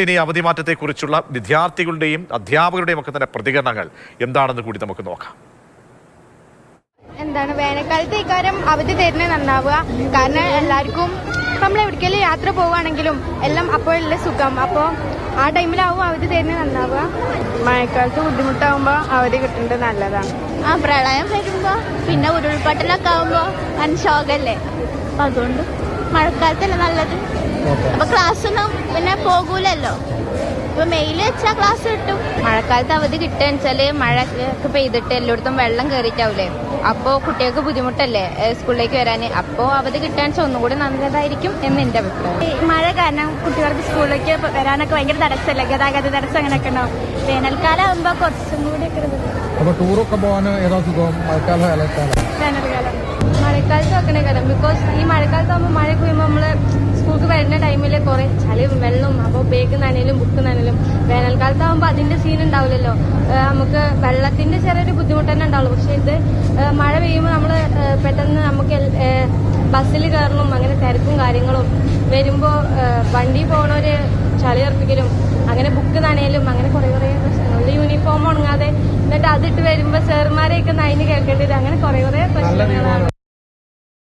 ഇനി അവധി മാറ്റത്തെക്കുറിച്ചുള്ള വിദ്യാർത്ഥികളുടെയും അധ്യാപകരുടെയും ഒക്കെ തന്നെ പ്രതികരണങ്ങൾ എന്താണെന്ന് കൂടി നമുക്ക് നോക്കാം. എന്താണ് വേനൽക്കാലത്ത് ഇക്കാര്യം അവധി തരുന്നത് നന്നാവുക. കാരണം എല്ലാവർക്കും നമ്മൾ എവിടേക്കെങ്കിലും യാത്ര പോവുകയാണെങ്കിലും എല്ലാം അപ്പോഴല്ലേ സുഖം. അപ്പോൾ ആ ടൈമിലാവും അവധി തരുന്നത് നന്നാവുക. മഴക്കാലത്ത് ബുദ്ധിമുട്ടാവുമ്പോൾ അവധി കിട്ടുന്നത് നല്ലതാണ്. പ്രളയം വരുമ്പോ പിന്നെ ഉരുൾപൊട്ടലൊക്കെ ആവുമ്പോ ശോകല്ലേ, അപ്പൊ അതുകൊണ്ട് മഴക്കാലത്തല്ലേ നല്ലത്. അപ്പൊ ക്ലാസ്സൊന്നും പിന്നെ പോകൂലല്ലോ. ഇപ്പൊ മെയിൽ വെച്ചാൽ ക്ലാസ് കിട്ടും. മഴക്കാലത്ത് അവധി കിട്ടുക വെച്ചാല് മഴയൊക്കെ പെയ്തിട്ട് എല്ലായിടത്തും വെള്ളം കയറിയിട്ടാവൂലേ, അപ്പോ കുട്ടികൾക്ക് ബുദ്ധിമുട്ടല്ലേ സ്കൂളിലേക്ക് വരാന്. അപ്പോ അവധി കിട്ടാൻ ഒന്നുകൂടി നല്ലതായിരിക്കും എന്ന് എന്റെ അഭിപ്രായം. മഴ കാരണം കുട്ടികൾക്ക് സ്കൂളിലേക്ക് വരാനൊക്കെ ഭയങ്കര തടസ്സമല്ലേ, ഗതാഗത തടസ്സം അങ്ങനെയൊക്കെ ഉണ്ടാവും. വേനൽക്കാലം ആകുമ്പോ കുറച്ചും കൂടി അപ്പൊ ടൂറൊക്കെ പോകാൻ ഏതാ സുഖം, മഴക്കാലം വേനൽക്കാലം? വേനൽക്കാലം. മഴക്കാലത്ത് വെക്കണേ കാലം. ബിക്കോസ് ഈ മഴക്കാലത്ത് ആകുമ്പോൾ മഴ പെയ്യുമ്പോൾ നമ്മള് സ്കൂൾക്ക് വരുന്ന ടൈമിൽ കുറെ ചളിയും വെള്ളവും, അപ്പോൾ ബേഗ് നനയിലും ബുക്ക് നനയിലും. വേനൽക്കാലത്ത് ആകുമ്പോൾ അതിന്റെ സീൻ ഉണ്ടാവില്ലല്ലോ, നമുക്ക് വെള്ളത്തിന്റെ ചെറിയൊരു ബുദ്ധിമുട്ട് തന്നെ ഉണ്ടാവുള്ളൂ. പക്ഷെ ഇത് മഴ പെയ്യുമ്പോൾ നമ്മള് പെട്ടെന്ന് നമുക്ക് ബസ്സിൽ കയറണം, അങ്ങനെ തിരക്കും കാര്യങ്ങളും വരുമ്പോ വണ്ടി പോണവര് ചളി ഉറപ്പിക്കലും, അങ്ങനെ ബുക്ക് നനയലും, അങ്ങനെ കുറെ പ്രശ്നങ്ങൾ. യൂണിഫോം ഉണങ്ങാതെ എന്നിട്ട് അതിട്ട് വരുമ്പോ സാറുമാരെയൊക്കെ നനഞ്ഞ് കേൾക്കേണ്ടി വരും. അങ്ങനെ കുറെ പ്രശ്നങ്ങളാണ്.